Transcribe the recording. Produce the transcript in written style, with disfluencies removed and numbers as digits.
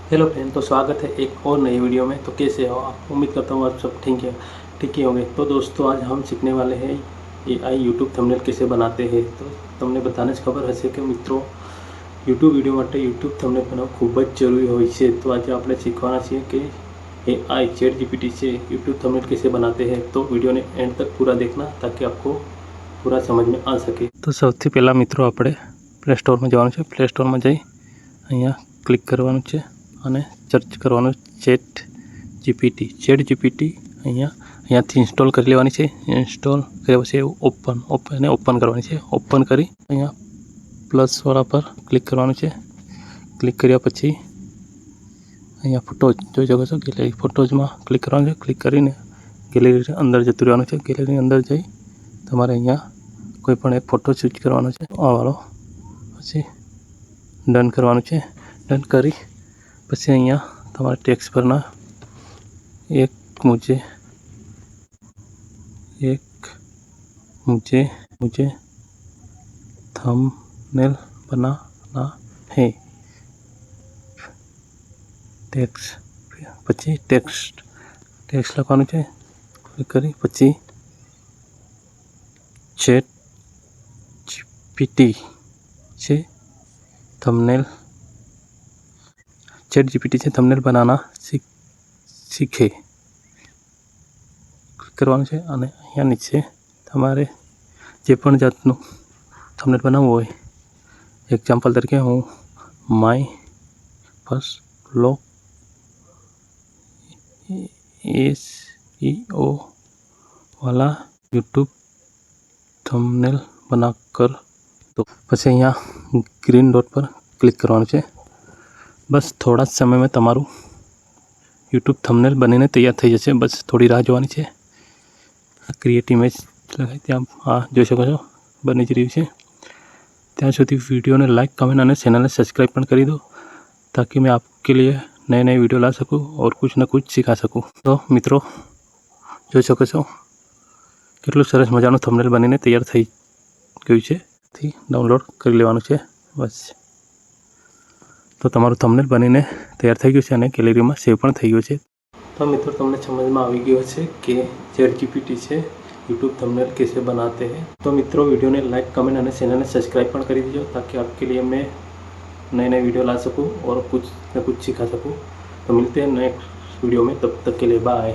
Hello friend, तो स्वागत है एक और नई वीडियो में। तो कैसे हो आप? उम्मीद करता हूँ आप सब ठीक ही होंगे। तो दोस्तों, आज हम सीखने वाले हैं AI यूट्यूब थंबनेल कैसे बनाते हैं। तो તમને બધાને જ ખબર હશે કે મિત્રો યુટ્યુબ વિડીયો માટે યુટ્યુબ થંબનેલ બનાવવું ખૂબ જ જરૂરી હોય છે। તો આજે આપણે શીખવાના છીએ કે AI ચેટ જીપીટી से यूट्यूब थंबनेल कैसे बनाते हैं। तो वीडियो ने एंड तक पूरा देखना ताकि आपको पूरा समझ में आ सके। तो સૌથી પહેલાં મિત્રો આપણે પ્લે સ્ટોરમાં જવાનું છે। પ્લે સ્ટોરમાં જઈ અહીંયા ક્લિક કરવાનું છે અને સર્ચ કરવાનું ચેટ જીપીટી અહીંયાથી ઇન્સ્ટોલ કરી લેવાની છે। ઇન્સ્ટોલ કર્યા પછી ઓપન કરવાની છે। ઓપન કરી અહીંયા પ્લસવાળા પર ક્લિક કરવાનું છે। ક્લિક કર્યા પછી અહીંયા ફોટોઝ જોઈ શકો છો, ગેલેરી ફોટોઝમાં ક્લિક કરવાનું છે। ક્લિક કરીને ગેલેરી અંદર જતું રહેવાનું છે। ગેલેરીની અંદર જઈ તમારે અહીંયા કોઈ પણ એક ફોટો ચૂઝ કરવાનો છે, આ વાળો। પછી ડન કરવાનું છે। ડન કરી પછી અહીંયા તમારે ટેક્સ્ટ પરના एक मुझे थंबनेल बनाना है टेक्स्ट પછી ટેક્સ્ટ લખવાનું છે। ક્લિક કરી પછી ચેટ જીપીટી से थंबनेल बनाना सीखे करवानुं छे। અને અહીંયા નીચે તમારે જે પણ જાતનું થંબનેલ બનાવવું હોય, એક્ઝામ્પલ તરીકે હું માય ફર્સ્ટ બ્લોગ SEO वाला यूट्यूब थंबनेल बनाकर दो। પછી અહીંયા ग्रीन डॉट पर क्लिक करवानुं छे। बस थोड़ा समय में तमारू यूट्यूब थंबनेल बनीने तैयार थई जशे। बस थोड़ी राह जोवानी छे। क्रिएट इमेज लगाई त्यां जोई शको छो बनी ज रह्युं छे। त्यां सुधी वीडियो ने लाइक, कमेंट और चैनल ने सब्सक्राइब पण करी दो ताकि मैं आपके लिए नए नए वीडियो ला सकूँ और कुछ न कुछ सिखा सकूँ। तो मित्रों जोई शको छो केटलुं सरस मजानुं थंबनेल बनीने तैयार थई गयुं छे। थी डाउनलॉड करी लेवानुं छे बस। तो तमारुं थंबनेल बनीने तैयार थई गयुं छे अने गैलरीमां सेव पण थई गयुं छे। तो मित्रों તમને समझ में आ गयो છે કે ચેટ જીપીટી से यूट्यूब थंबनेल कैसे बनाते हैं। तो मित्रों वीडियो ने लाइक, कमेंट और चैनल ने सब्सक्राइब पण कर दीजिए ताकि आपके लिए मैं नए नए वीडियो ला सकूं और कुछ न कुछ सिखा सकूं। तो मिलते हैं नेक्स्ट वीडियो में, तब तक के लिए बाय।